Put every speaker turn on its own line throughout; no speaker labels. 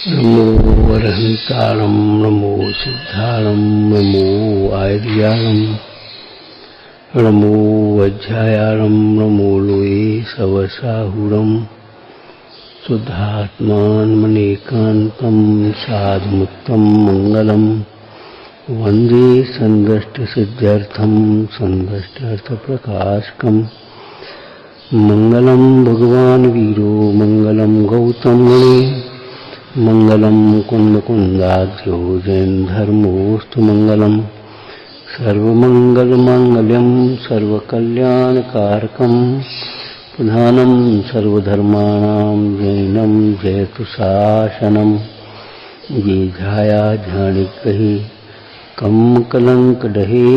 नमो अरहंतारं नमो सिद्धारं नमो आयर्यारं नमो वज्रायारं नमो लोये सवसाहुरं शुद्धात्मानमनेकान्तं साधुमुक्तं मङ्गलं वन्दे सन्दष्टसिद्ध्यर्थं सन्दष्टार्थप्रकाशकम् मङ्गलं भगवान् वीरो मङ्गलं गौतममुने मङ्गलं कुन्दकुन्दाख्यो जैनधर्मोऽस्तु मङ्गलं सर्वमङ्गलमाङ्गल्यं सर्वकल्याणकारकं प्रधानं सर्वधर्माणां जैनं जयतु शासनं ये झाया झाणिग्रहे कं कलङ्कढहे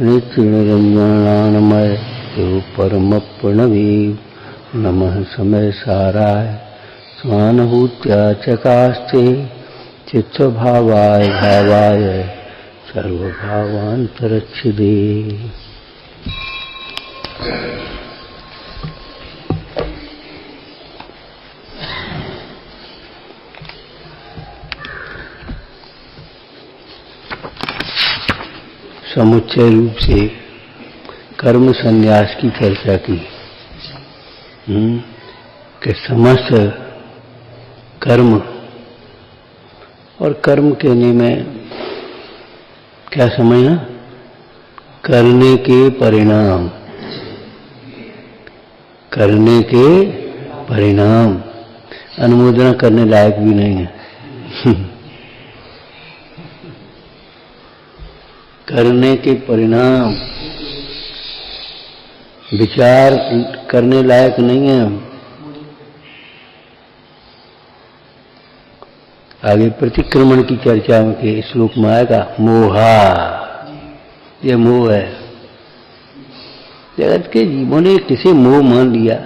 नित्यनिरञ्जनानमय देव परमप्रणवे नमः समयसाराय स्वानुभूत्या चकास्ते चित्तभावाय भावाय सर्वभावान्तरच्छिदे। समुच्चय रूप से कर्म संन्यास की चर्चा की कि समस्त कर्म और कर्म कहने में क्या समझना, करने के परिणाम, करने के परिणाम अनुमोदना करने लायक भी नहीं है। करने के परिणाम विचार करने लायक नहीं है। आगे प्रतिक्रमण की चर्चा के श्लोक में आएगा मोहा, ये मोह है। जगत के जीवों ने किसे मोह मान लिया।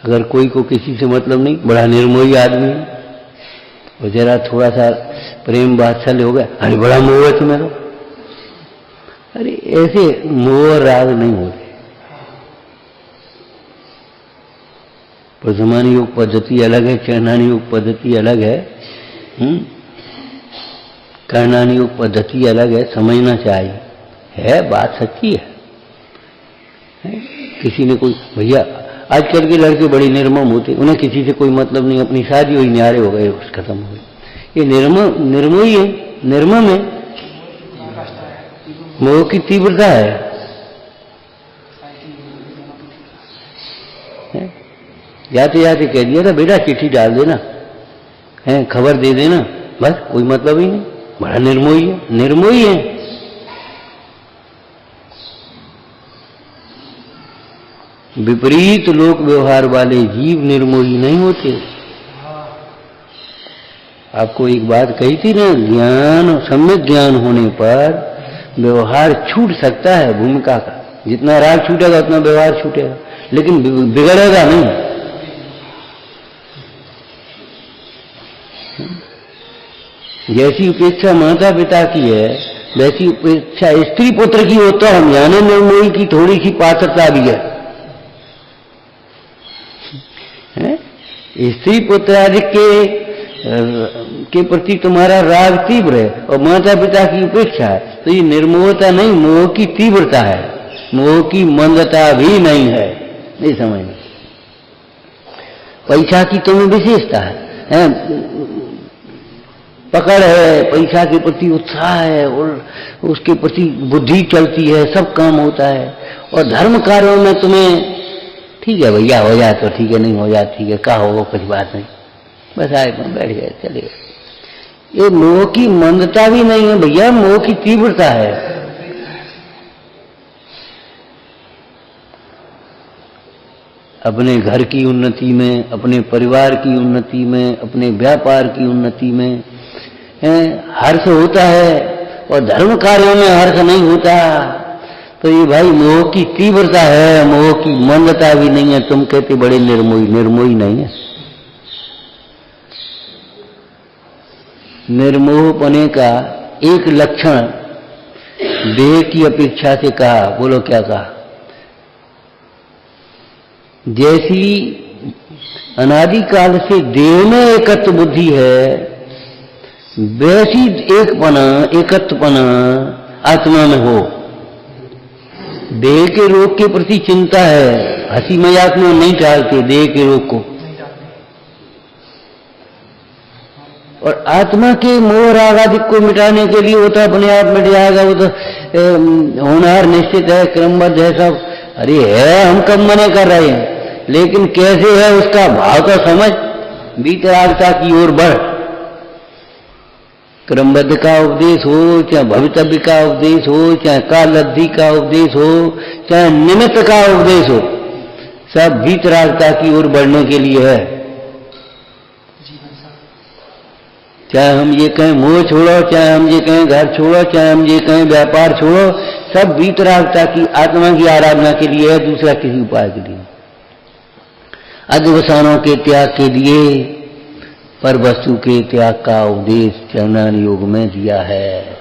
अगर कोई को किसी से मतलब नहीं, बड़ा निर्मोही आदमी और जरा थोड़ा सा प्रेम वात्सल्य हो गया, अरे बड़ा मोह है तुम्हें तो। अरे ऐसे मोह राग नहीं होते। प्रथमानी योग पद्धति अलग है, चरणानी योग पद्धति अलग है, करणानी योग पद्धति अलग है। समझना चाहिए, है बात सच्ची है। किसी ने कोई भैया आजकल के लड़के बड़े निर्मम होते, उन्हें किसी से कोई मतलब नहीं, अपनी शादी हुई न्यारे हो गए, उस खत्म हो गई। ये निर्मोही है, निर्मम है, मोह की तीव्रता है। जाते जाते कह दिया था बेटा चिट्ठी डाल देना, है खबर दे देना, बस कोई मतलब ही नहीं। बड़ा निर्मोही है, निर्मोही है। विपरीत लोक व्यवहार वाले जीव निर्मोही नहीं होते। आपको एक बात कही थी ना, ज्ञान, सम्यक ज्ञान होने पर व्यवहार छूट सकता है भूमिका का। जितना राग छूटेगा उतना व्यवहार छूटेगा, लेकिन बिगड़ेगा नहीं। जैसी उपेक्षा माता पिता की है, वैसी उपेक्षा स्त्री पुत्र की हो तो हम जाने निर्मोही की थोड़ी सी पात्रता भी है। स्त्री पुत्र आदि के प्रति तुम्हारा राग तीव्र है और माता पिता की उपेक्षा है, तो ये निर्मोहता नहीं, मोह की तीव्रता है, मोह की मंदता भी नहीं है। नहीं समझना। पैसा की तुम्हें विशेषता है, पकड़ है, पैसा के प्रति उत्साह है और उसके प्रति बुद्धि चलती है, सब काम होता है। और धर्म कार्यों में तुम्हें ठीक है भैया, हो जाए तो ठीक है, नहीं हो जाए ठीक है, क्या होगा कुछ बात नहीं, बस आए बैठ गए चले गए। ये मोह की मंदता भी नहीं है भैया, मोह की तीव्रता है। अपने घर की उन्नति में, अपने परिवार की उन्नति में, अपने व्यापार की उन्नति में हर्ष होता है और धर्म कार्यों में हर्ष नहीं होता, तो ये भाई मोह की तीव्रता है, मोह की मंदता भी नहीं है। तुम कहते बड़े निर्मोही, निर्मोही नहीं है। निर्मोहपने का एक लक्षण देह की अपेक्षा से कहा, बोलो क्या कहा, जैसी अनादिकाल से देह में एकत्व बुद्धि है, वैसी एकत्वपना आत्मा में हो। देह के रोग के प्रति चिंता है, हंसी मजाक में नहीं टालते देह के रोग को, और आत्मा के मोह राग आदि को मिटाने के लिए वो तो अपने आप मिट जाएगा, वो तो होनहार निश्चित है, क्रमबद्ध है सब। अरे है, हम कब मने कर रहे हैं, लेकिन कैसे है उसका भाव तो समझ, वीतरागता की ओर बढ़। क्रमबद्ध का उपदेश हो, चाहे भवितव्य का उपदेश हो, चाहे कालब्धि का उपदेश हो, चाहे निमित्त का उपदेश हो, सब वीतरागता की ओर बढ़ने के लिए है। चाहे हम ये कहें मोह छोड़ो, चाहे हम ये कहें घर छोड़ो, चाहे हम ये कहें व्यापार छोड़ो, सब वीतरागता की आत्मा की आराधना के लिए है, दूसरा किसी उपाय के लिए। अध्यवसानों के त्याग के लिए पर वस्तु के त्याग का उपदेश चरणान योग में दिया है।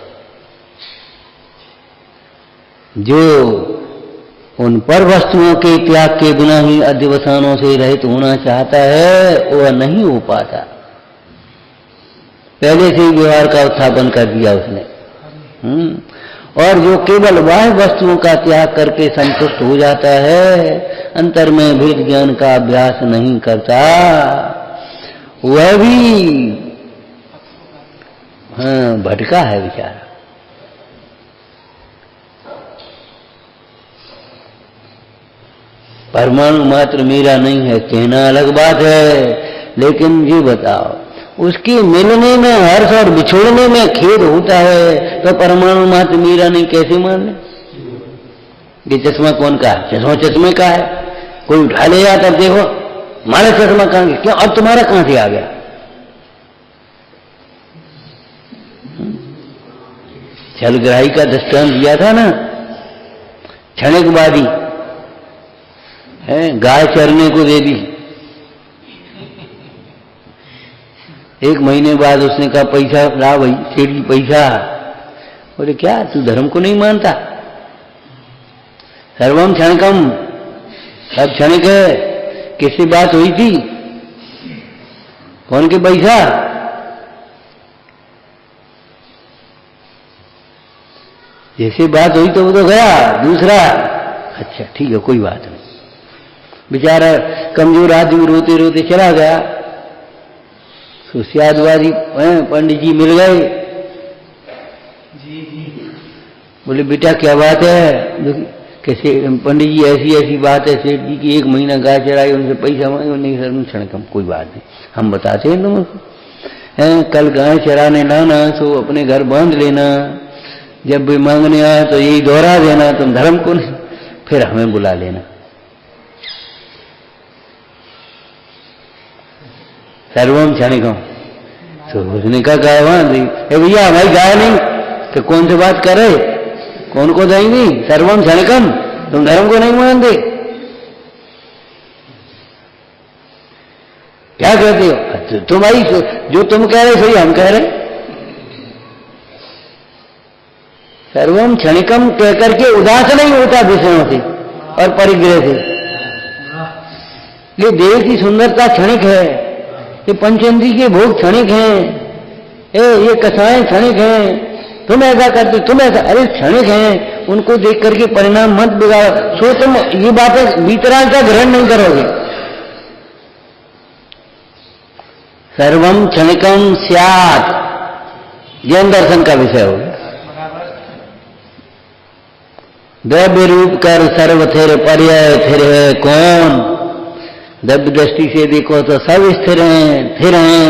जो उन पर वस्तुओं के त्याग के बिना ही अध्यवसानों से रहित होना चाहता है, वह नहीं हो पाता। पहले से ही व्यवहार का उत्थापन कर दिया उसने। और जो केवल बाह्य वस्तुओं का त्याग करके संतुष्ट हो जाता है, अंतर में भेद ज्ञान का अभ्यास नहीं करता, वह भी भटका है बेचारा। परमाणु मात्र मेरा नहीं है कहना अलग बात है, लेकिन ये बताओ, उसके मिलने में हर्ष और बिछोड़ने में खेद होता है, तो परमाणु मात्र मेरा नहीं कैसे मान ले? ये चश्मा कौन का है? चश्मा चश्मे का है, कोई उठा ले जाता, देखो हमारा चश्मा कहां गया, क्या और तुम्हारा कहां से आ गया? छलग्राही का दृष्टांत दिया था ना, क्षणिकवादी है, गाय चरने को दे दी, एक महीने बाद उसने कहा पैसा ला भाई, सेठ जी पैसा। बोले क्या तू धर्म को नहीं मानता? सर्वम क्षणिकम, सब क्षणिक है। किससे बात हुई थी? कौन के पैसा? जैसे बात हुई तो वो तो गया, दूसरा अच्छा ठीक है कोई बात नहीं। बेचारा कमजोर आदमी रोते रोते चला गया। सुस्यादवादी पंडित जी मिल गए, बोले बेटा क्या बात है? कैसे पंडित जी ऐसी ऐसी बात है सेठ जी की, एक महीना गाय चराई, उनसे पैसा मांगे, नहीं सर क्षणकम कोई बात नहीं, हम बताते हैं तुमको। कल गाय चराने लाना तो अपने घर बांध लेना, जब भी मांगने आए तो यही दोहरा देना, तुम धर्म को नहीं, फिर हमें बुला लेना। सर्वम क्षणिकम। तो उसने कहा गाय बांध दी। भैया हमारी गाय नहीं, तो कौन से बात कर रहे, कौन को देंगी? सर्वम क्षणिकम, तुम धर्म को नहीं मानते, क्या कहते हो? तुम्हारी जो तुम कह रहे सही हम कह रहे। सर्वम क्षणिकम कहकर के उदास नहीं होता विषयों से और परिग्रह से। ये देह की सुंदरता क्षणिक है, ये पंचेंद्रिय के भोग क्षणिक हैं, ये कसाएं क्षणिक हैं, तुम ऐसा करते, तुम ऐसा, अरे क्षणिक हैं, उनको देख करके परिणाम मत बिगाड़ो। सो तुम ये बातें वीतराग का ग्रहण नहीं करोगे। सर्वम क्षणिकम स्यात्, जैन दर्शन का विषय हो गया। द्रव्य रूप कर सर्व थिर, पर्याय थिर है कौन? द्रव्य दृष्टि से देखो तो सब स्थिर हैं, थिर हैं,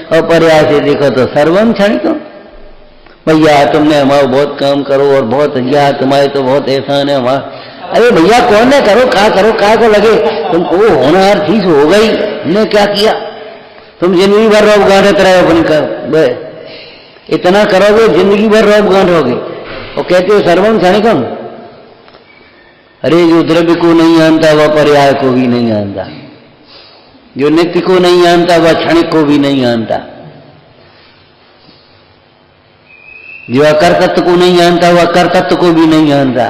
और पर्याय से देखो तो सर्वम क्षणिकम। भैया तुमने हमारा बहुत काम करो और बहुत भैया तुम्हारे तो बहुत एहसान है हमारा। अरे भैया कौन ने करो का को लगे, तुमको होनहार चीज हो गई, ने क्या किया? तुम जिंदगी भर रौब गांठते रहे अपनी कर, इतना करोगे जिंदगी भर रौब गांठोगे, और कहते हो सर्वम क्षणिकम। अरे जो द्रव्य को नहीं जानता वह पर्याय को भी नहीं जानता, जो नित्य को नहीं जानता वह क्षणिक को भी नहीं जानता, जो अकर्तत्व को नहीं जानता वह कर्तत्व को भी नहीं जानता।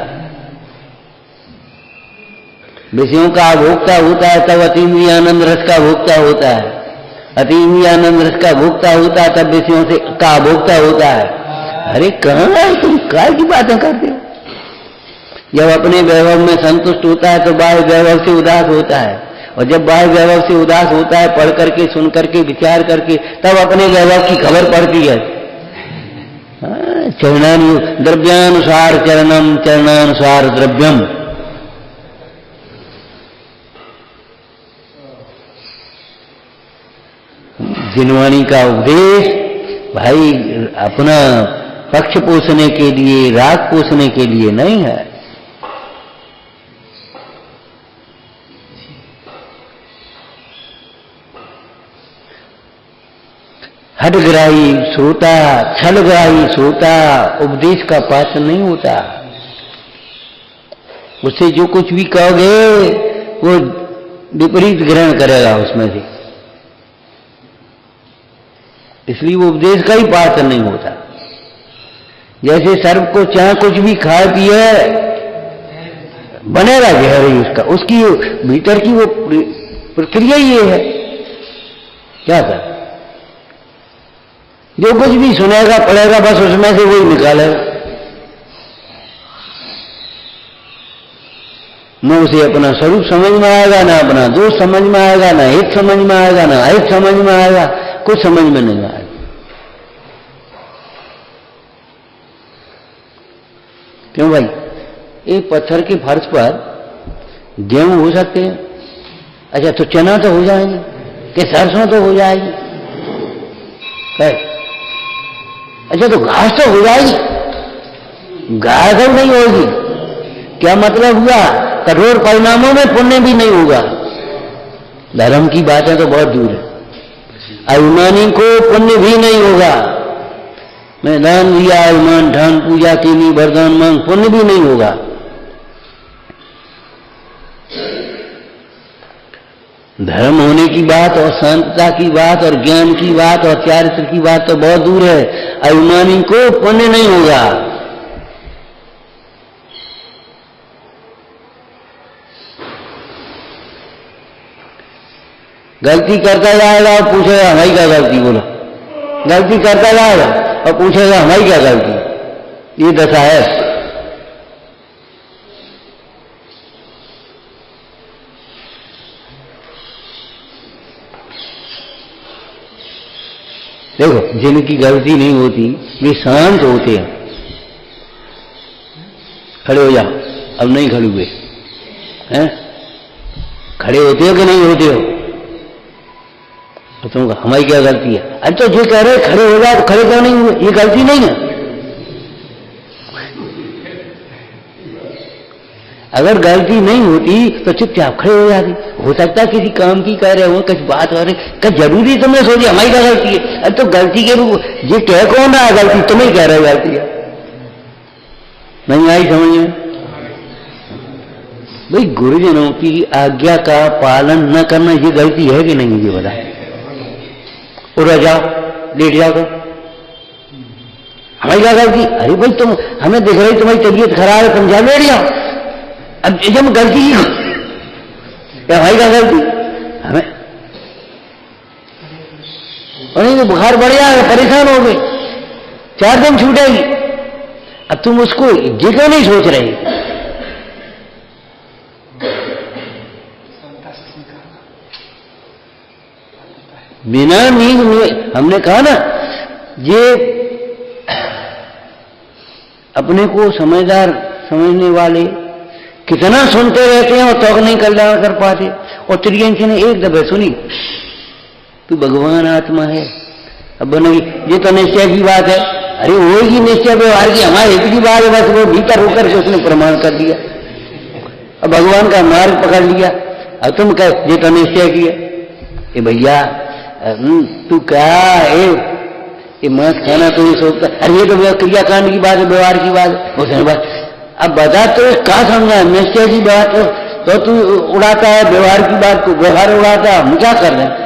विषयों का भोक्ता होता है तब अतीन्द्रिय आनंद रस का भोक्ता होता है, अतीन्द्रिय आनंद रस का भोक्ता होता है तब विषयों से का भोक्ता होता है। अरे कहाँ है तुम, काय की बातें करते हो? जब अपने वैभव में संतुष्ट होता है तो बाह्य वैभव से उदास होता है, और जब बाह्य वैभव से उदास होता है पढ़ करके, सुन करके, विचार करके, तब अपने वैभव की खबर पड़ती है। चरणानु द्रव्यानुसार चरणम, चरणानुसार द्रव्यम। जिनवाणी का उपदेश भाई अपना पक्ष पोषने के लिए, राग पोषने के लिए नहीं है। हठग्राही श्रोता, छलग्राही श्रोता उपदेश का पात्र नहीं होता। उससे जो कुछ भी कहोगे वो विपरीत ग्रहण करेगा उसमें से, इसलिए वो उपदेश का ही पात्र नहीं होता। जैसे सर्प को चाहे कुछ भी खाए पिए बनेगा जहर ही उसका, उसकी भीतर की वो प्रक्रिया ये है। क्या कर, जो कुछ भी सुनेगा पढ़ेगा बस उसमें से वही निकालेगा, न उसे अपना स्वरूप समझ में आएगा, ना अपना दोष समझ में आएगा, ना हित समझ में आएगा, ना अहित समझ में आएगा, कुछ समझ में नहीं आएगा। क्यों भाई, एक पत्थर के फर्श पर गेहूं हो सकते हैं? अच्छा तो चना तो हो जाएंगे, कि सरसों तो हो जाएगी, अच्छा तो घास तो हो जाएगी, गाय तो नहीं होगी। क्या मतलब हुआ? कठोर परिणामों में पुण्य भी नहीं होगा। धर्म की बातें तो बहुत दूर है। अभिमानी को पुण्य भी नहीं होगा। मैं दान दिया, अभिमान ठान, पूजा की नहीं, वरदान मांग, पुण्य भी नहीं होगा। धर्म होने की बात और शांतता की बात और ज्ञान की बात और चारित्र की बात तो बहुत दूर है। अभिमानी को पुण्य नहीं होगा। गलती करता जाएगा और पूछेगा हमारी क्या गलती, बोलो। गलती करता जाएगा और पूछेगा हमारी क्या गलती। ये दशा है। देखो, जिनकी गलती नहीं होती वे शांत होते हैं। खड़े हो जाओ, अब नहीं खड़े हुए हैं? खड़े होते हो कि नहीं होते हो? तो तुम हमारी क्या गलती है? अरे तो जो कह रहे खड़े हो जाए तो खड़े क्यों नहीं हुए? ये गलती नहीं है। अगर गलती नहीं होती तो चुपचाप खड़े हो जाती। हो सकता है किसी काम की कह रहे हो, कुछ बात हो रही, क्या जरूरी तुमने सोची हमारी क्या गलती है? अरे तो गलती के रूप ये कह कौन रहा है गलती? तुम्हें कह रहे हो गलती है। नहीं आई समझ में? भाई गुरुजनों की आज्ञा का पालन न करना ये गलती है कि नहीं? ये बता। उड़ जाओ, लेट जाओ तो हमारी क्या गलती? अरे भाई तुम हमें देख रही तुम्हारी तबीयत खराब है, तुम जाओ लेट जाओ। अब जब गलती की हमारी क्या गलती? हमें और नहीं तो बुखार बढ़ जाएगा, परेशान हो गए, 4 दिन छूटेगी। अब तुम उसको ये क्यों नहीं सोच रहे? बिना नींद में हमने कहा ना, ये अपने को समझदार समझने वाले कितना सुनते रहते हैं और तो नहीं कल्याण कर पाते। और त्रियंशी ने एक दफे सुनी, तू भगवान आत्मा है। अब बनेगी ये तो निश्चय की बात है। अरे होगी निश्चय व्यवहार की, हमारे हित की बात है, बस वो भीतर होकर के उसने प्रमाण कर दिया। अब भगवान का मार्ग पकड़ लिया। अब तुम कह ये तो निश्चय की है। ये भैया तू क्या ये मांस खाना तो नहीं सोचता? अरे ये तो क्रियाकांड की बात है, व्यवहार की बात है। उसने बात अब बता तो क्या समझा? निश्चय की बात तो तू उड़ाता है, व्यवहार की बात को व्यवहार उड़ाता है। हम क्या कर रहे हैं?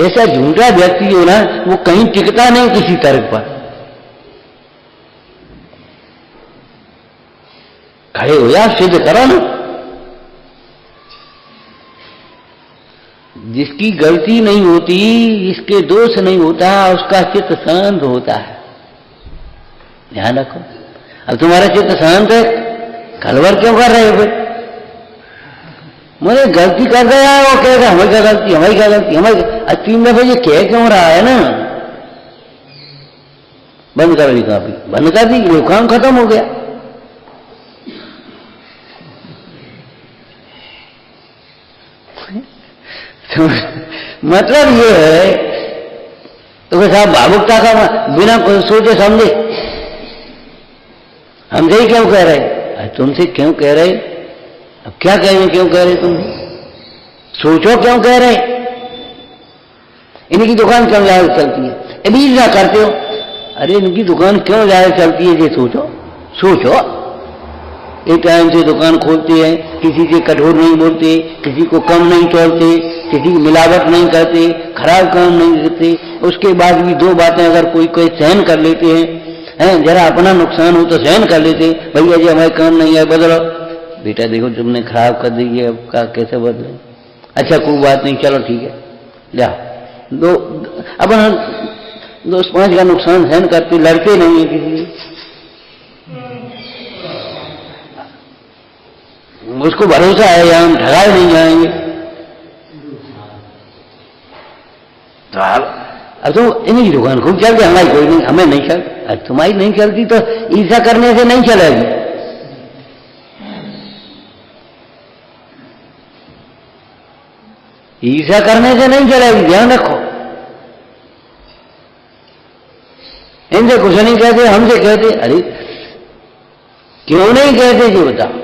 ऐसा झूठा व्यक्ति जो ना वो कहीं टिकता नहीं किसी तर्क पर। खड़े हो जा, सिद्ध करो ना। जिसकी गलती नहीं होती, जिसके दोष नहीं होता, उसका चित्त शांत होता है। ध्यान रखो। अब तुम्हारा चित्त शांत है, खलबल क्यों कर रहे हो फिर? मुझे गलती कर रहा है, वो कहेगा हमारी क्या गलती, हमारी क्या गलती, हमारी। 3 दफे ये कह क्यों रहा है ना? बंद कर दी काफी, बंद कर दी, वो काम खत्म हो गया। तो मतलब ये है तो साहब भावुकता का बिना सोचे समझे हमसे ही क्यों कह रहे, तुमसे क्यों कह रहे? अब क्या कहेंगे, क्यों कह रहे तुम? सोचो क्यों कह रहे? इनकी दुकान क्यों ज्यादा चलती है? अभी क्या करते हो? अरे इनकी दुकान क्यों ज्यादा चलती है, ये सोचो। सोचो, एक टाइम से दुकान खोलते हैं, किसी से कठोर नहीं बोलते, किसी को कम नहीं तोड़ते, किसी की मिलावट नहीं करते, खराब काम नहीं करते। उसके बाद भी 2 बातें अगर कोई सहन कर लेते हैं, जरा अपना नुकसान हो तो सहन कर लेते, भैया जी हमारे काम नहीं है, बदलो। बेटा देखो तुमने खराब कर दी है, अब का कैसे बदले? अच्छा कोई बात नहीं, चलो ठीक है, जाओ। अपना 2-5 का नुकसान सहन करते, लड़ते नहीं है किसी, उसको भरोसा है या हम ठगाए नहीं जाएंगे। तो अब तो इन्हीं दुकान खूब चलती, हमारी कोई नहीं, हमें नहीं चल। अब तुम्हारी नहीं चलती तो ईर्ष्या करने से नहीं चलेगी। ईर्ष्या करने से नहीं चलेगी, ध्यान रखो। इनसे कुछ नहीं कहते, हमसे कहते। अरे क्यों नहीं कहते जी बताओ?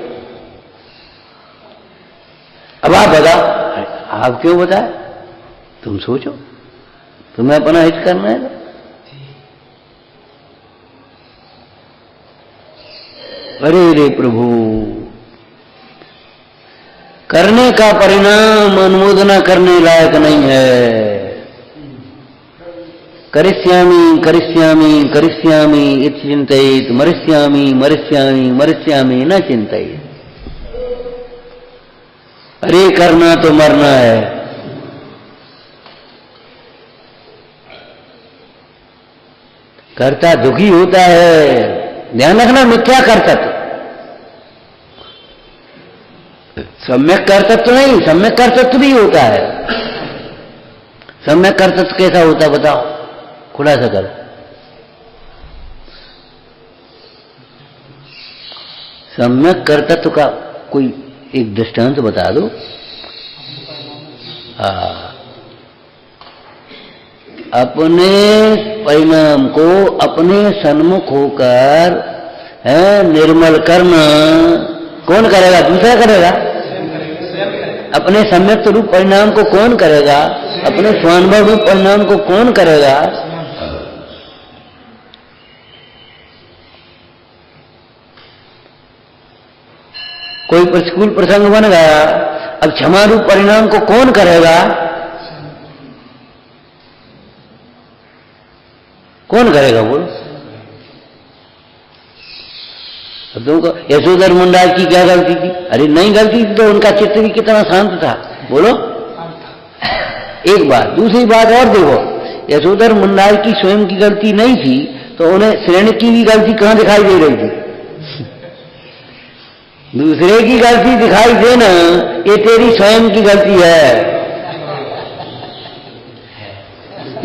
अब आप बताओ, आप क्यों बताए? तुम सोचो, तुम्हें अपना हित करना है। अरे रे प्रभु, करने का परिणाम अनुमोदना करने लायक नहीं है। करिष्यामि करिष्यामि करिष्यामि इति चिंतयेत्, मरिष्यामि मरिष्यामि मरिष्यामि न चिंतयेत्। अरे करना तो मरना है। कर्ता दुखी होता है, ध्यान रखना, मिथ्या कर्तव्य। सम्यक कर्तव्य नहीं, सम्यक कर्तव्य भी होता है। सम्यक कर्तव्य कैसा होता है बताओ, खुलासा करो। सम्यक कर्तव्य का कोई एक दृष्टांत बता दो। अपने परिणाम को अपने सन्मुख होकर निर्मल करना कौन करेगा? दूसरा करेगा? अपने सम्यक रूप परिणाम को कौन करेगा? अपने स्वानुभव रूप परिणाम को कौन करेगा? कोई प्रतिकूल प्रसंग बन गया, अब क्षमा रूप परिणाम को कौन करेगा? कौन करेगा बोलो? तुमको यशोधर मुंडाज की क्या गलती थी? अरे नहीं गलती थी तो उनका चित्त भी कितना शांत था, बोलो। एक बात, दूसरी बात और देखो, यशोधर मुंडाज की स्वयं की गलती नहीं थी तो उन्हें श्रेणी की भी गलती कहां दिखाई दे रही थी? दूसरे की गलती दिखाई देना, ये तेरी स्वयं की गलती है।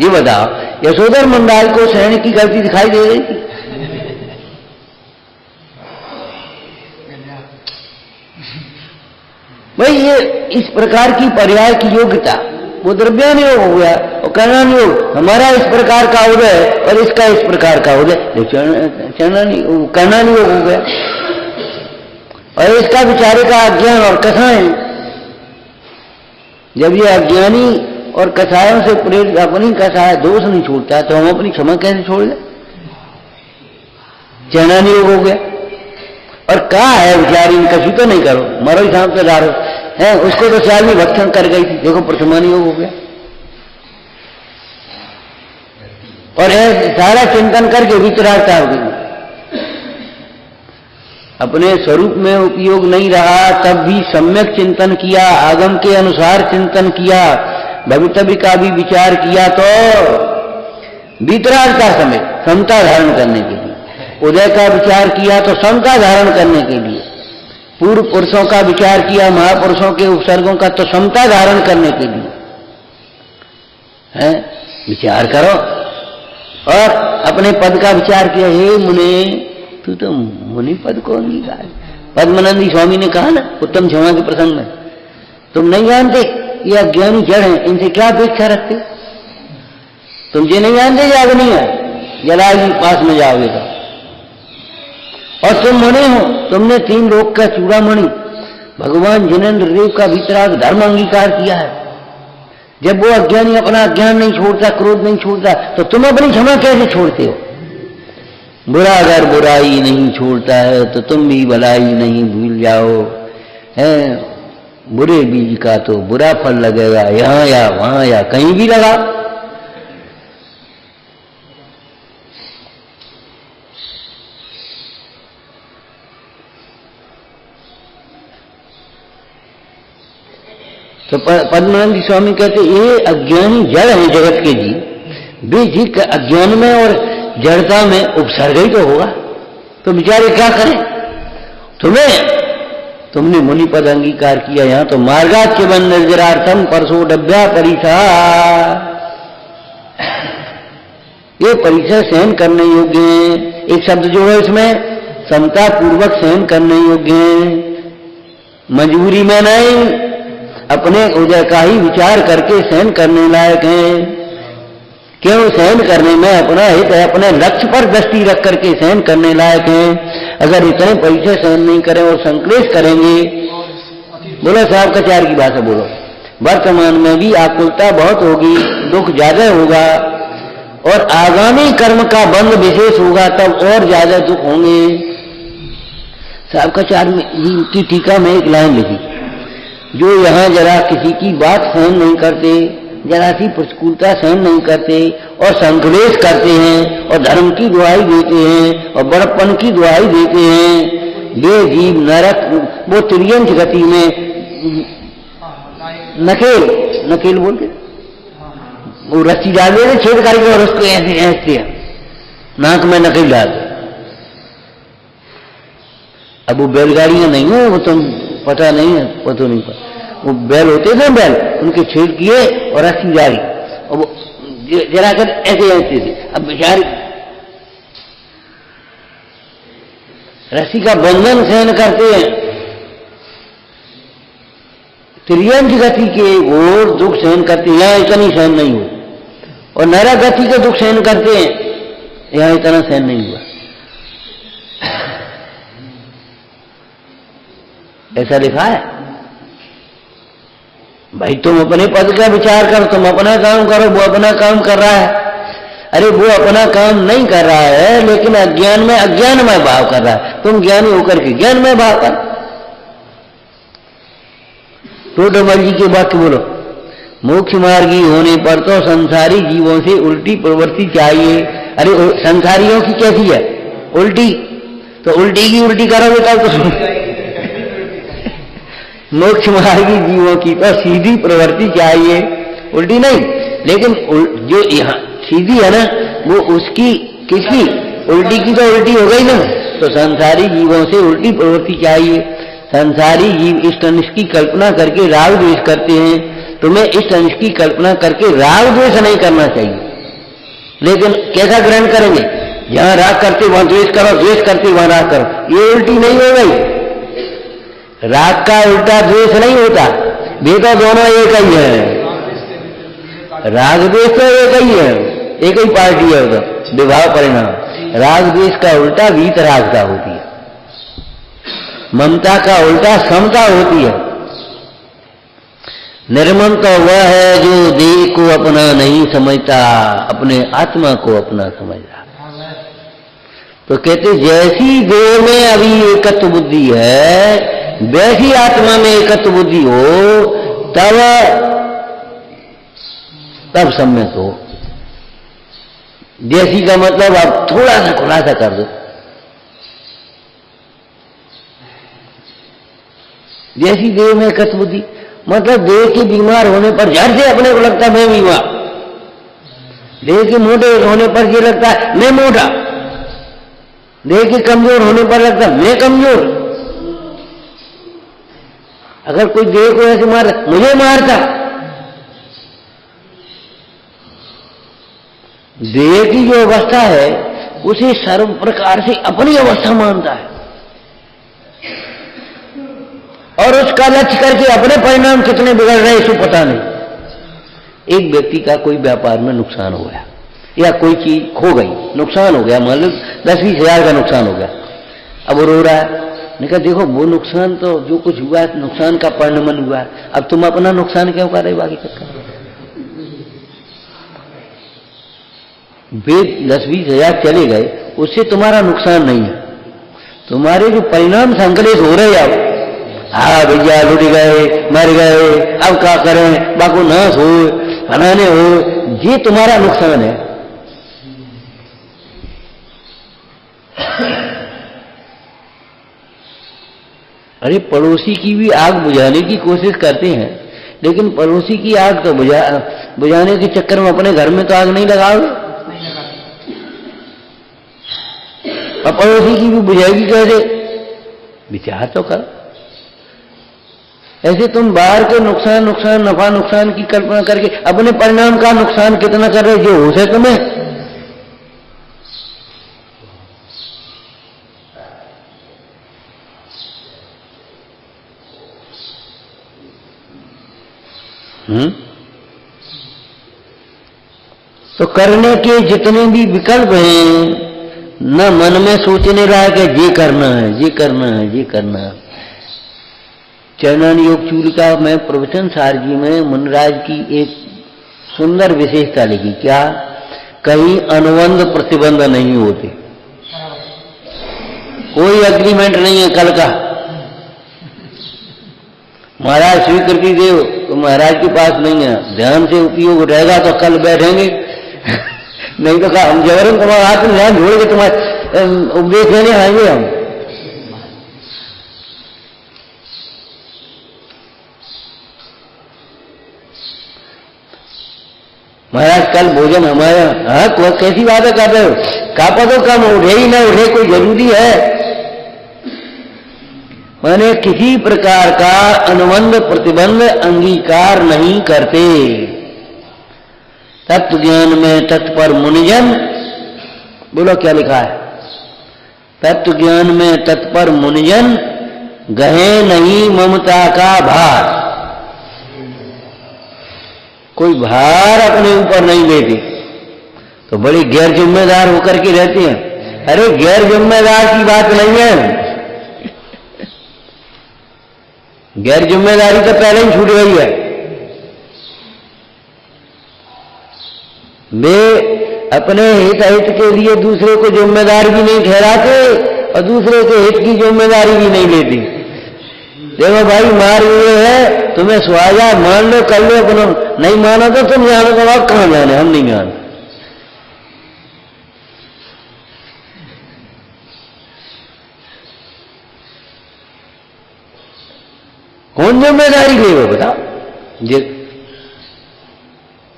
ये बताओ, यशोधर मुंडाल को श्रेणी की गलती दिखाई दे रही थी? भाई ये इस प्रकार की पर्याय की योग्यता, वो द्रव्यानुयोग हो गया और कर्णानुयोग। हमारा इस प्रकार का उदय और इसका इस प्रकार का उदय, कर्णानुयोग हो गया। और इसका बेचारे का अज्ञान और कथाएं, जब ये अज्ञानी और कथाओं से प्रेरित अपनी कथाएं दोष नहीं छोड़ता तो हम अपनी क्षमा कैसे छोड़ दें? चैनानुयोग हो गया। और कहा है बेचारी, कभी तो नहीं करो, मरो ही शाम से डारो है, उसको तो चाली भक्षण कर गई थी, देखो प्रथमानुयोग हो गया। और सारा चिंतन करके वितरागता हो गई। अपने स्वरूप में उपयोग नहीं रहा, तब भी सम्यक चिंतन किया, आगम के अनुसार चिंतन किया, भवितव्य का भी विचार किया, तो वितराग का समय समता धारण करने के लिए, उदय का विचार किया तो समता धारण करने के लिए, पूर्व पुरुषों का विचार किया, महापुरुषों के उपसर्गों का तो समता धारण करने के लिए है। विचार करो। और अपने पद का विचार किया, हे मुने, तू तो मुनि पद को अंगीकार। पद्मानंदी स्वामी ने कहा ना उत्तम क्षमा के प्रसंग में, तुम नहीं जानते ये अज्ञानी जड़ हैं, इनसे क्या अपेक्षा रखते, तुम ये नहीं जानते ये अग्नि है, जलाएगी पास में जाओगे तो, और तुम मुनि हो, तुमने 3 लोक का चूड़ामणि भगवान जिनेन्द्र देव का वितराग धर्म अंगीकार किया है। जब वो अज्ञानी अपना अज्ञान नहीं छोड़ता, क्रोध नहीं छोड़ता, तो तुम अपनी क्षमा कैसे छोड़ते हो? बुरा अगर बुराई नहीं छोड़ता है तो तुम भी भलाई नहीं भूल जाओ, है। बुरे बीज का तो बुरा फल लगेगा, यहां या वहां या कहीं भी लगा। तो पद्मानंद स्वामी कहते ये अज्ञानी जड़ है जगत के जी, वे जी अज्ञान में और जड़ता में उपसर्ग ही तो होगा, तो बेचारे क्या करें? तुमने मुनि पद अंगीकार किया, यहां तो मार्गाच्य बन निर्जरार्थम परसोडभ्या परिसा, ये परिसर सहन करने योग्य है। एक शब्द जो है इसमें समता पूर्वक सहन करने योग्य है, मजबूरी में नहीं, अपने उदय का ही विचार करके सहन करने लायक हैं। क्यों? सहन करने में अपना हित है, अपने लक्ष्य पर दृष्टि रख करके सहन करने लायक हैं। अगर इतने पैसे सहन नहीं करें और संक्लेश करेंगे, बोलो साहब कचार की भाषा बोलो, वर्तमान में भी आकुलता बहुत होगी, दुख ज्यादा होगा, और आगामी कर्म का बंध विशेष होगा, तब और ज्यादा दुख होंगे। साहब कचार की टीका में एक लाइन लिखी, जो यहाँ जरा किसी की बात सहन नहीं करते, जरा सी प्रतिकूलता सहन नहीं करते और संक्लेश करते हैं और धर्म की दुहाई देते हैं और बड़प्पन की दुहाई देते हैं, वे जीव नरक, वो तिर्यंच गति में नकेल बोलते, वो रस्सी डाल देते छेद करके और उसको ऐसे ऐसे नाक में नकेल डाल दे। अब वो बैलगाड़ियां नहीं है, वो तुम पता नहीं है, पता नहीं पता, वो बैल होते थे, बैल उनके छेद किए और रस्सी जारी, और वो जरा कर ऐसे ऐसे थे। अब बेचारे रस्सी का बंधन सहन करते हैं, तिर्यंच गति के और दुख सहन करते हैं, यहाँ इतनी सहन नहीं हुई, और नरक गति के दुख सहन करते हैं, यहाँ इतना सहन नहीं हुआ। ऐसा लिखा है भाई। तुम अपने पद का विचार करो, तुम अपना काम करो, वो अपना काम कर रहा है। अरे वो अपना काम नहीं कर रहा है, लेकिन अज्ञान में अज्ञानमय भाव कर रहा है, तुम ज्ञानी होकर के ज्ञानमय भाव कर। टोडरमल जी के वाक्य बोलो, मोक्ष मार्गी होने पर तो संसारी जीवों से उल्टी प्रवृत्ति चाहिए। अरे संसारियों की कैसी है? उल्टी, तो उल्टी की उल्टी करोगे तब तो मोक्ष मार्गी जीवों की तो सीधी प्रवृत्ति चाहिए, उल्टी नहीं। लेकिन जो यहाँ सीधी है ना, वो उसकी किसकी? उल्टी की तो उल्टी हो गई ना। तो संसारी जीवों से उल्टी प्रवृत्ति चाहिए। संसारी जीव इष्ट अनिष्ट की कल्पना करके राग द्वेष करते हैं, तुम्हें इष्ट अनिष्ट की कल्पना करके राग द्वेष नहीं करना चाहिए। लेकिन कैसा ग्रहण करेंगे? जहां राग करते वहां द्वेष करो, द्वेष करते वहां राग करो, ये उल्टी नहीं हो गई। राग का उल्टा द्वेष नहीं होता, वे तो दोनों एक ही है। राग द्वेष तो एक ही है, एक ही पार्टी है, तो विभाव परिणाम। राग द्वेष का उल्टा वीतरागता होती है, ममता का उल्टा समता होती है। निर्मम तो वह है जो देह को अपना नहीं समझता, अपने आत्मा को अपना समझता। तो कहते जैसी देह में अभी एकत्व बुद्धि है, वैसी आत्मा में एकत्व बुद्धि हो, तब सम्यक हो। जैसी का मतलब आप थोड़ा सा खुलासा कर दो, जैसी देह में कत बुद्धि, मतलब देह के बीमार होने पर झट से अपने को लगता है मैं बीमार, देह के मोटे होने पर ये लगता है मैं मोटा, देह के कमजोर होने पर लगता है मैं कमजोर। अगर कोई देह को ऐसे मार मुझे मारता, देह की जो अवस्था है उसे सर्व प्रकार से अपनी अवस्था मानता है और उसका लक्ष्य करके अपने परिणाम कितने बिगड़ रहे इसको पता नहीं। एक व्यक्ति का कोई व्यापार में नुकसान हो गया या कोई चीज खो गई, नुकसान हो गया, मान लो 10-20 हजार का नुकसान हो गया, अब वो रो रहा है। मैंने कहा देखो वो नुकसान तो जो कुछ हुआ है नुकसान का परिणमन हुआ है, अब तुम अपना नुकसान क्यों कर रहे बाकी तक का? वे 10-20 हजार चले गए, उससे तुम्हारा नुकसान नहीं है, तुम्हारे जो परिणाम संकलित हो रहे अब, हाँ भैया लुट गए मर गए अब क्या करें, बाको नाश हो बनाने हो, ये तुम्हारा नुकसान है। अरे पड़ोसी की भी आग बुझाने की कोशिश करते हैं, लेकिन पड़ोसी की आग तो बुझाने के चक्कर में अपने घर में तो आग नहीं लगाओगे, और पड़ोसी की भी बुझाएगी कैसे? विचार तो करो। ऐसे तुम बाहर के नुकसान नफा नुकसान की कल्पना करके अपने परिणाम का नुकसान कितना कर रहे जो हो सके तुम्हें। तो करने के जितने भी विकल्प हैं न मन में सोचने रहा है कि ये करना है ये करना है ये करना है। चरणन योग चूलिका में प्रवचन सार जी में मुनराज की एक सुंदर विशेषता लिखी, क्या? कहीं अनुबंध प्रतिबंध नहीं होते, कोई एग्रीमेंट नहीं है कल का। महाराज स्वीकृति दे तो महाराज के पास नहीं है, ध्यान से उपयोग उठाएगा तो कल बैठेंगे नहीं तो कहा हम जबरन तुम्हारा हाथ में ध्यान जोड़ के तुम्हारे उपदेश लेने आएंगे हम। महाराज कल भोजन हमारा, हाँ कैसी बातें कर रहे हो, कापा तो कम उठे ही ना उठे कोई जरूरी है? माने किसी प्रकार का अनुबंध प्रतिबंध अंगीकार नहीं करते। तत्व ज्ञान में तत्पर मुनिजन, बोलो क्या लिखा है? तत्व ज्ञान में तत्पर मुनिजन गहे नहीं ममता का भार, कोई भार अपने ऊपर नहीं लेते तो बड़ी गैर जिम्मेदार होकर के रहते हैं। अरे गैर जिम्मेदार की बात नहीं है, गैर जिम्मेदारी तो पहले ही छूट गई है। वे अपने हित के लिए दूसरे को जिम्मेदार भी नहीं ठहराते और दूसरे के हित की जिम्मेदारी भी नहीं लेती। देखो भाई मार हुए है तुम्हें स्वाजा मान लो कर लो अपना, नहीं माना तो तुम जानो तो आप कहां जाने, हम नहीं जाने। कौन जिम्मेदारी लेगा बताओ? ये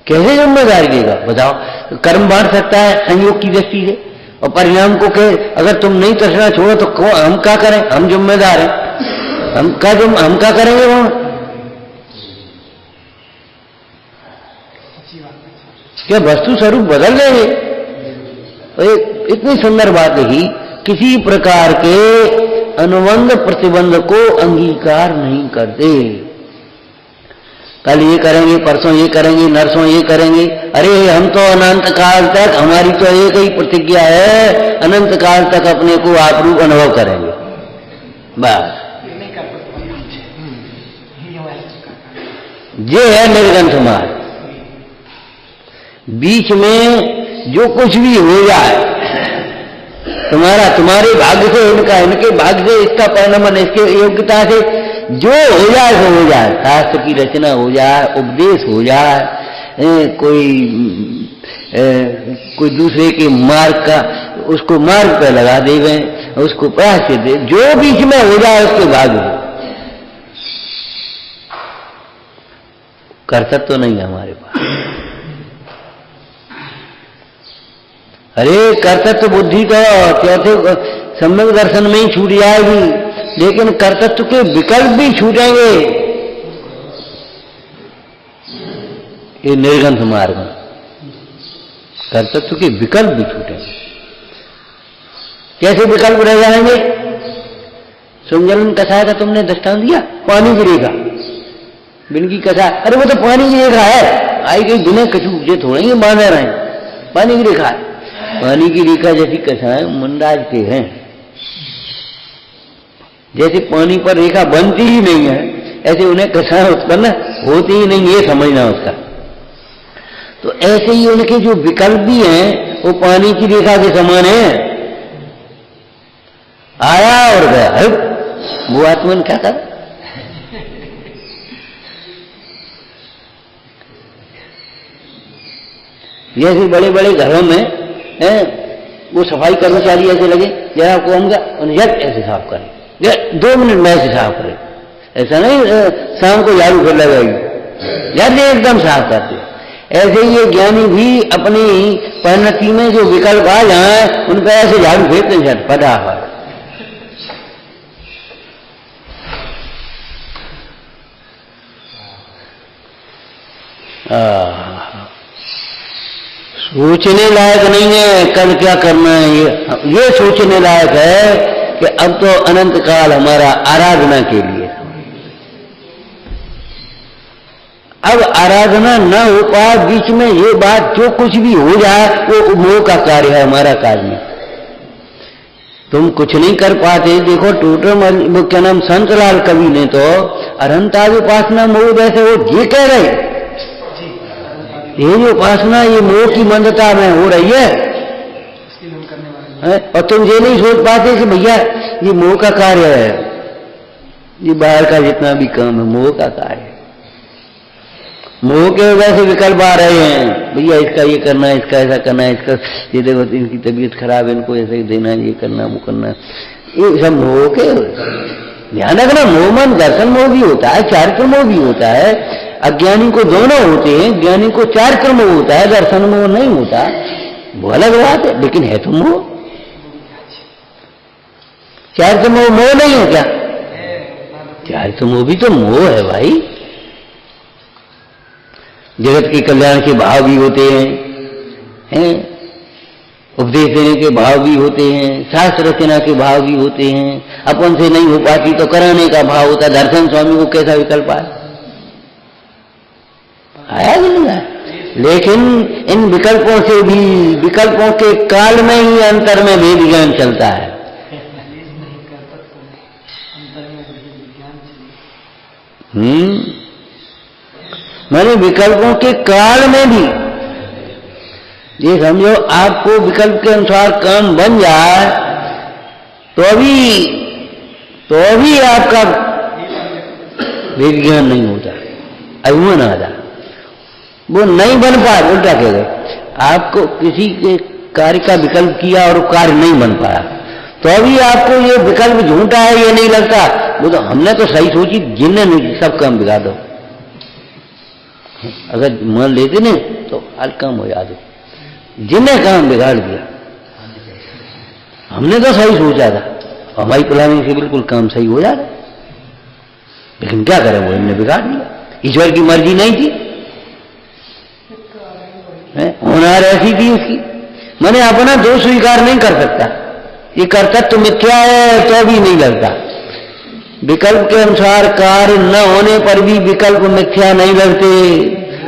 कैसे जिम्मेदारी लेगा बताओ? कर्म बांट सकता है संयोग की दृष्टि से और परिणाम को कहे अगर तुम नहीं तसना छोड़ो तो हम क्या करें? हम जिम्मेदार हैं, हम क्या करेंगे वहां? क्या वस्तु स्वरूप बदल गए? एक इतनी सुंदर बात लिखी, किसी प्रकार के अनुबंध प्रतिबंध को अंगीकार नहीं करते। कल ये करेंगे, परसों ये करेंगे, नरसों ये करेंगे। अरे हम तो अनंत काल तक, हमारी तो एक ही प्रतिज्ञा है, अनंत काल तक अपने को आपरूप अनुभव करेंगे बस। ये है निर्गंथ मार्ग। बीच में जो कुछ भी हो जाए तुम्हारे भाग्य से, इनके भाग्य से, इसका परिणाम इसके योग्यता से जो हो जाए सो हो जाए, शास्त्र की रचना हो जाए, उपदेश हो जाए, कोई दूसरे के मार्ग का उसको मार्ग पर लगा देवे, उसको प्रायश्चित दे, जो बीच में हो जाए उसके भाग्य। कर्तव्य तो नहीं है हमारे पास। अरे कर्तव्य बुद्धि का चौथे सम्यक दर्शन में ही छूट जाएगी, लेकिन कर्तव्य के विकल्प भी छूटेंगे। ये निर्गंथ मार्ग में कर्तव्य के विकल्प भी छूटेंगे। कैसे विकल्प रह जाएंगे? सुमजलन कसाय का तुमने दृष्टांत दिया, पानी की रेखा, बिन की कसाय, अरे वो तो पानी की रेखा है, आई गई बिना कछू ये थोड़े ही बांधे रहे, पानी की रेखा है। पानी की रेखा जैसी कसाय मंडाज के हैं, जैसे पानी पर रेखा बनती ही नहीं है, ऐसे उन्हें कसाय उत्पन्न होती ही नहीं, ये समझना उसका। तो ऐसे ही उनके जो विकल्प भी हैं वो पानी की रेखा के समान है, आया और गया। वो आत्मन क्या कर, जैसे बड़े बड़े घरों में वो सफाई कर्मचारी ऐसे लगे, जरा आपको कहूंगा उन्हें ऐसे साफ करें, 2 मिनट में ऐसे साफ करें, ऐसा नहीं शाम को झाड़ू फिर लगाएगी, याद एकदम साफ करते। ऐसे ही ये ज्ञानी भी अपनी परिणति में जो विकल्प आ जाए उन पर ऐसे झाड़ू फेंकते हैं फटाफट। सोचने लायक नहीं है कल क्या करना है, ये सोचने लायक है कि अब तो अनंत काल हमारा आराधना के लिए, अब आराधना न हो पाए बीच में ये बात जो कुछ भी हो जाए वो मोह का कार्य है, हमारा कार्य नहीं। तुम कुछ नहीं कर पाते। देखो टोटल क्या नाम संतलाल कवि ने तो अनंतादि उपासना मोह जैसे वो ये कह रहे, ये जो उपासना ये मोह की मंदता में हो रही है, और तुम ये नहीं सोच पाते कि भैया ये मोह का कार्य है, ये बाहर का जितना भी काम है मोह का कार्य है। मोह के वजह से विकल्प आ रहे हैं, भैया इसका ये करना है, इसका ऐसा करना है, इसका ये देखो इनकी तबीयत खराब है, इनको ऐसे ही देना है, ये करना वो करना, ये सब मोह के। ध्यान रखना, मोह मन दर्शन मोह भी होता है, चारित्र मोह भी होता है। अज्ञानी को दोनों होते हैं, ज्ञानी को चारित्र मोह होता है, दर्शन मोह नहीं होता, वो अलग बात है, लेकिन है तो मोह। चारित्र मोह मोह नहीं है क्या? चारित्र मोह भी तो मोह है भाई। जगत के कल्याण के भाव भी होते हैं, उपदेश देने के भाव भी होते हैं, शास्त्र रचना के भाव भी होते हैं, अपन से नहीं हो पाती तो कराने का भाव होता है। दर्शन स्वामी को कैसा विकल्प आया कि नहीं आया? लेकिन इन विकल्पों से भी, विकल्पों के काल में ही अंतर में भेद ज्ञान चलता है। माने विकल्पों के काल में भी, ये समझो आपको विकल्प के अनुसार काम बन जाए तो भी आपका विज्ञान नहीं होता, अभिमान आ जाए, वो नहीं बन पाए। उल्टा कह गए, आपको किसी के कार्य का विकल्प किया और कार्य नहीं बन पाया तो अभी आपको ये विकल्प झूठा है ये नहीं लगता, वो तो हमने तो सही सोची, जिनने नहीं सब काम बिगाड़ दो। अगर मान लेते नहीं तो हर काम हो जाते, जिन्हें काम बिगाड़ दिया, हमने तो सही सोचा था, हमारी प्लानिंग से बिल्कुल काम सही हो जाता, लेकिन क्या करें वो इनने बिगाड़ दिया। ईश्वर की मर्जी नहीं थी, होनार ऐसी थी उसकी। मैंने अपना दोष स्वीकार नहीं कर सकता, ये कर्तव्य मिथ्या है तो भी नहीं लगता। विकल्प के अनुसार कार्य न होने पर भी विकल्प मिथ्या नहीं लगते,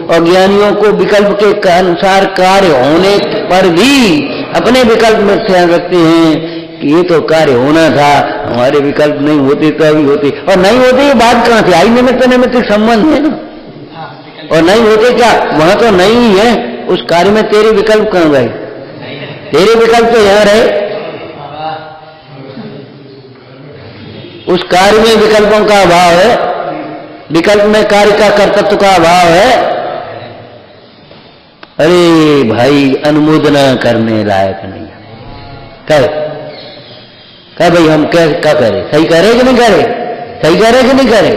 और ज्ञानियों को विकल्प के अनुसार कार्य होने पर भी अपने विकल्प मिथ्या रखते हैं कि ये तो कार्य होना था, हमारे विकल्प नहीं होते तो अभी होते, और नहीं होते ये बात कहां से आई? निमित्त संबंध है ना, और नहीं होते क्या? वहां तो नहीं है, उस कार्य में तेरे विकल्प कहां गए? तेरे विकल्प तो यहां रहे, उस कार्य में विकल्पों का अभाव है, विकल्प में कार्य का कर्तृत्व का अभाव है। अरे भाई अनुमोदना करने लायक नहीं है। कह भाई हम क्या करें? सही करे कि नहीं करे? सही करे कि नहीं करे?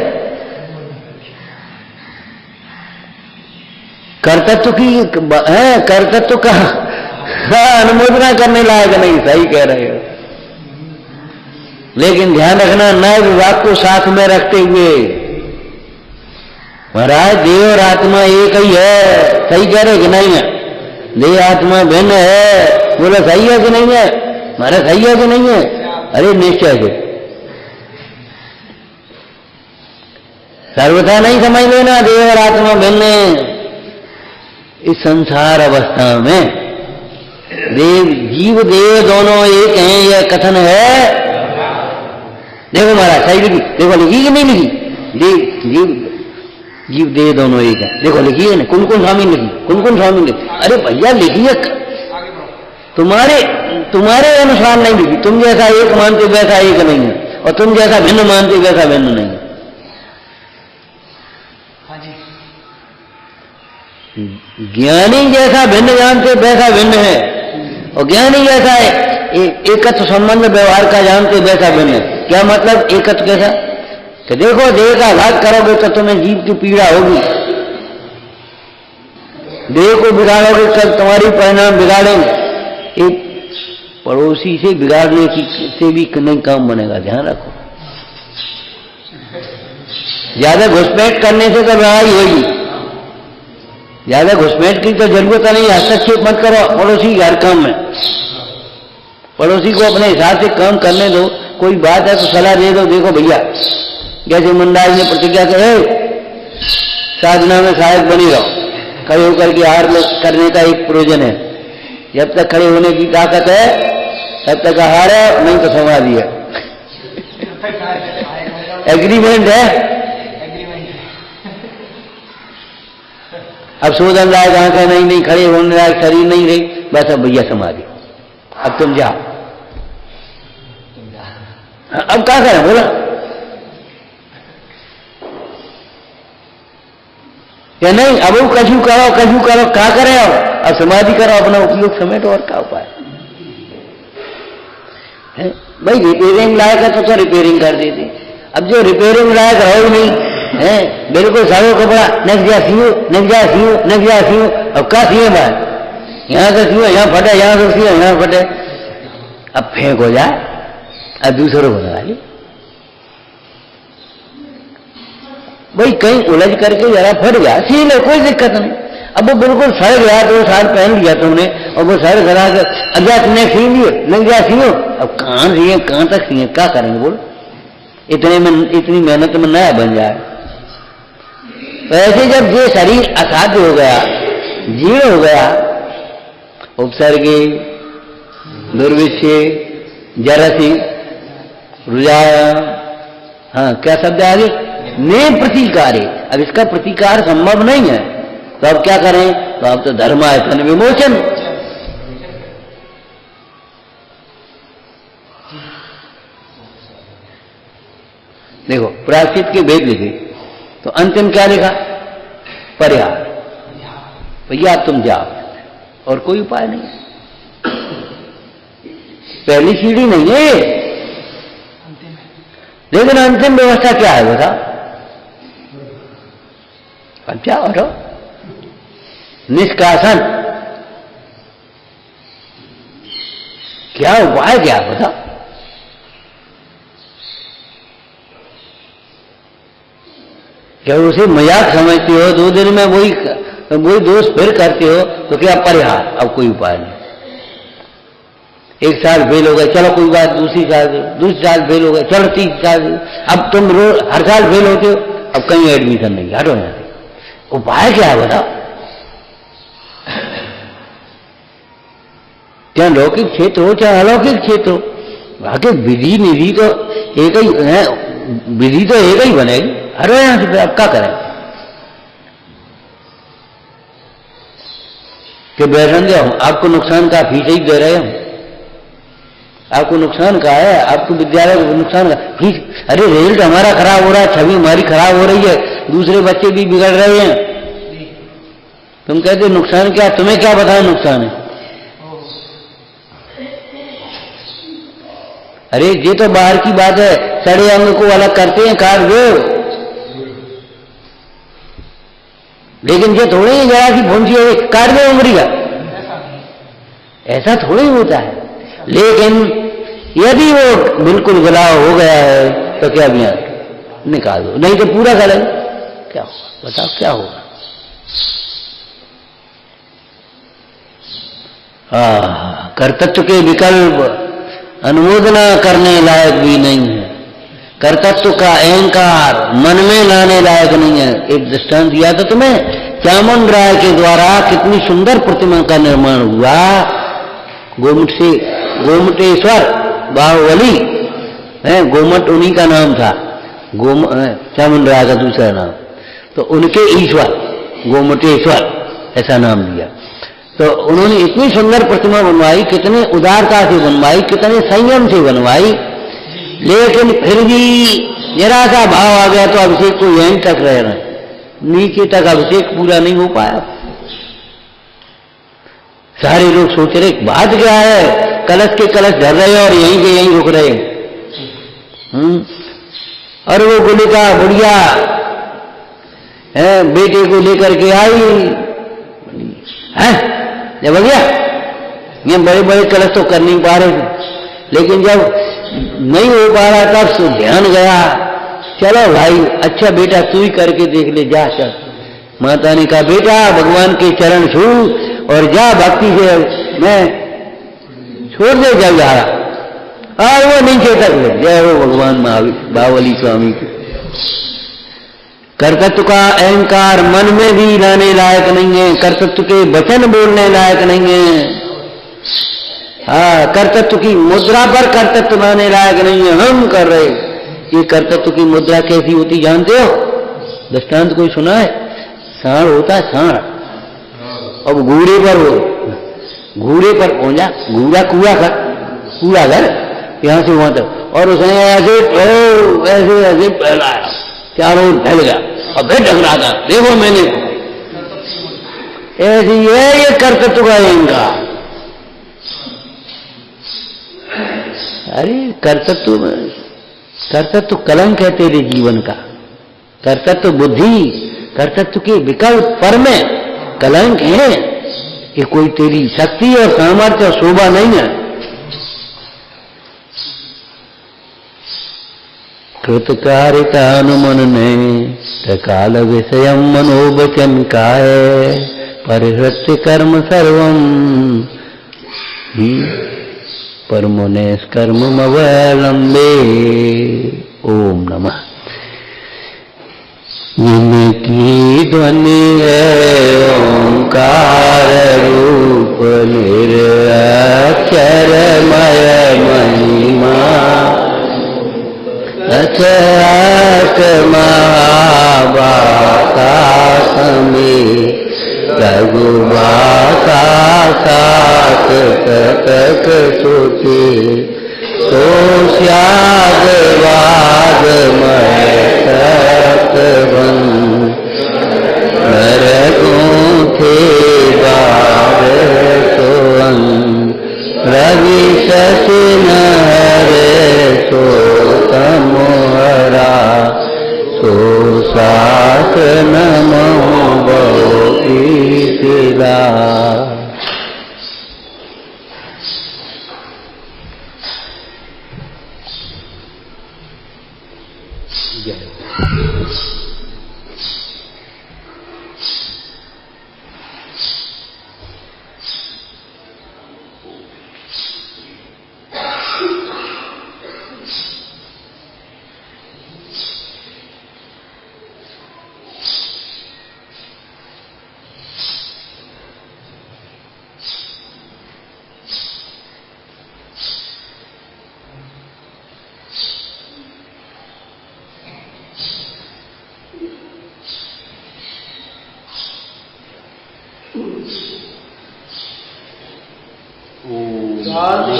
कर्तत्व की है, कर्तत्व का अनुमोदना करने लायक नहीं, सही कह रहे हो। लेकिन ध्यान रखना, नए विभाग को साथ में रखते हुए, महाराज देह और आत्मा एक ही है, सही कह रहे कि नहीं है? देह आत्मा भिन्न है, बोलो सही है कि नहीं है? महाराज सही है कि नहीं है? अरे निश्चय से सर्वथा नहीं समझ लेना देह और आत्मा भिन्न है। इस संसार अवस्था में देव जीव देव दोनों एक हैं, यह कथन है। देखो महाराज सही लिखी, देखो लिखी कि नहीं लिखी? जीव देव दोनों एक है, देखो लिखी है ना? कौन कौन स्वामी लिखी, कौन कौन स्वामी लिखी? अरे भैया लिखी है, तुम्हारे अनुसार नहीं लिखी। तुम जैसा एक मानते वैसा एक नहीं है, और तुम जैसा भिन्न मानते वैसा भिन्न नहीं है। ज्ञानी जैसा भिन्न जानते वैसा भिन्न है, और ज्ञानी जैसा एकत्व संबंध व्यवहार का जानते वैसा भिन्न है। क्या मतलब एकत्व कैसा? कि देखो देह का घात करोगे तो तुम्हें जीव की पीड़ा होगी, देह को बिगाड़ोगे कल तुम्हारी परिणाम बिगाड़ेंगे। एक पड़ोसी से बिगाड़ने की से भी नहीं काम बनेगा, ध्यान रखो। ज्यादा घुसपैठ करने से तो लड़ाई होगी, ज्यादा घुसपैठ की तो जरूरत नहीं, हस्तक्षेप मत करो पड़ोसी हर काम में। पड़ोसी को अपने हिसाब से काम करने दो, कोई बात है तो सलाह दे दो। देखो भैया, जैसे मुंडाज ने प्रतिज्ञा करे साधना में सहायक बनी रहो, खड़े होकर के हार करने का एक प्रयोजन है। जब तक खड़े होने की ताकत है तब तक हार है, नहीं तो समाधि है। एग्रीमेंट है। अब शोधन लायक आंखें नहीं, खड़े होने लायक शरीर नहीं रही, बस अब भैया समाधि, अब तुम जाओ। अब क्या करें बोला? या नहीं, अब वो कशु करो, क्या करें? अब समाधि करो, अपना उपयोग समेटो, और क्या उपाय है? भाई रिपेयरिंग लायक है तो रिपेयरिंग कर देते। अब जो रिपेयरिंग लायक रहो नहीं है, बिल्कुल सारो कपड़ा नक जा सियो, अब क्या सिए बात? यहां से सियो, यहाँ फटे, यहाँ से सियो, यहाँ फटे, अब फेंक हो जाए, अब दूसरों को लगा ली। भाई कहीं उलझ करके जरा फट गया, सी लो, कोई दिक्कत नहीं। अब वो बिल्कुल सड़ गया तो वो साथ पहन लिया तुमने, और वो सड़ गया अज्ञात ने सी लिए, लग जा सियो, अब कहां सिए, कहां तक सिए, क्या करेंगे बोल? इतनी मेहनत में नया बन जाए। तो ऐसे जब ये शरीर असाध्य हो गया, जीर्ण हो गया, उपसर्गे, दुर्विषय, जरसी, रुझाया, हाँ क्या शब्द आगे? ने प्रतिकार है। अब इसका प्रतिकार संभव नहीं है, तो अब क्या करें? तो अब तो धर्मायतन विमोचन। देखो प्रायश्चित के भेद लिखे तो अंतिम क्या लिखा? परिहार। भैया तुम जाओ, और कोई उपाय नहीं। पहली सीढ़ी नहीं है, लेकिन अंतिम व्यवस्था क्या है बता? अब क्या हो? निष्कासन। क्या उपाय क्या बता? क्या उसे मजाक समझते हो? 2 दिन में वही दोष फिर करते हो, तो क्या परिहार? अब कोई उपाय नहीं। 1 साल फेल हो गए, चलो कोई बात, दूसरी साल फेल हो गए, चलो 3 साल, अब तुम रोज हर साल फेल होते हो, अब कहीं एडमिशन नहीं, हटो यहाँ से। उपाय क्या है बताओ? चाहे लौकिक क्षेत्र हो चाहे अलौकिक क्षेत्र हो, बाकी विधि निधि तो एक ही है, विधि तो एक ही बनेगी। हटो यहाँ से, अब क्या करें? कि बैठन दे, आपको नुकसान का फीस ही दे रहे हैं, आपको नुकसान का है, आपको विद्यालय को नुकसान का फीस। अरे रिजल्ट हमारा खराब हो रहा है, छवि हमारी खराब हो रही है, दूसरे बच्चे भी बिगड़ रहे हैं, तुम कहते नुकसान क्या? तुम्हें क्या बताया नुकसान है? अरे ये तो बाहर की बात है, सड़े अंग को अलग करते हैं, काट दो। लेकिन ये थोड़े ही जरा सी फुंसी है काट दे उंगली का, ऐसा थोड़े ही होता है। लेकिन यदि वो बिल्कुल गुलाब हो गया है तो क्या भी निकाल दो, नहीं तो पूरा कर क्या होगा, बताओ क्या होगा। कर्तृत्व के विकल्प अनुमोदना करने लायक भी नहीं है, कर्तृत्व का अहंकार मन में लाने लायक नहीं है। एक दृष्टांत दिया था तुम्हें, चामुंड राय के द्वारा कितनी सुंदर प्रतिमा का निर्माण हुआ, गोमटेश्वर बाहुबली है, गोमट उन्हीं का नाम था, चामुंड राय का दूसरा नाम, तो उनके ईश्वर गोमटेश्वर ऐसा नाम दिया। तो उन्होंने इतनी सुंदर प्रतिमा बनवाई, कितने उदारता से बनवाई, कितने संयम से बनवाई, लेकिन फिर भी जरा सा भाव आ गया तो अभिषेक को यहीं तक रह रहे, नीचे तक अभिषेक पूरा नहीं हो पाया। सारे लोग सोच रहे बात क्या है, कलश के कलश धर रहे और यहीं के यहीं रुक रहे। और वो गुलिका बुढ़िया है बेटे को लेकर के आई है, जब गया ये बड़े बड़े कलश तो कर नहीं पा रहे थे, लेकिन जब नहीं हो पा रहा तब तो ध्यान गया, चलो भाई अच्छा बेटा तू ही करके देख ले, जा चल। माता ने कहा बेटा भगवान के चरण छू और जा, भक्ति से मैं छोड़ दे जल जा रहा, और वो नीचे तक ले। जय हो भगवान महावीर बाहुबली स्वामी की। कर्तृत्व का अहंकार मन में भी लाने लायक नहीं है, कर्तृत्व के वचन बोलने लायक नहीं है। कर्तृत्व की मुद्रा पर कर्तृत्व लाने लायक नहीं है। हम कर रहे, ये कर्तृत्व की मुद्रा कैसी होती जानते हो? दृष्टांत कोई सुना है? सांड होता है, सांड, अब घूरे पर हो, घूरे पर पहुंचा, घूरा कुआ कर पूरा घर यहां से वहां तक, और उसने ऐसे ऐसे ऐसे फैलाया, चारों ओर फैल गया और फिर टकरा था, देखो मैंने ऐसी है ये कर्तृत्व का इनका। अरे कर्तृत्व कलंक है तेरे जीवन का, कर्तृत्व बुद्धि, कर्तृत्व के विकल्प पर में कलंक है, ये कोई तेरी शक्ति और सामर्थ्य और शोभा नहीं है। कृतकारिता अनुमन ने काल विषय मनोवचन काय, परिहृत्य कर्म सर्वम परमुनेश कर्म अवलंबे। ओम नमः। जिनकी ध्वनि है ओंकार रूप निरक्षरमय महिमा, अचराक महाबाकाश में रघुबाकाशात तक सोचे, तो स्याद वाद मैं सतवन नरकों थे बार सोअन, रवि शशि नरे सो तमोहरा, सो सास नमो बहु ईतिला।
शांति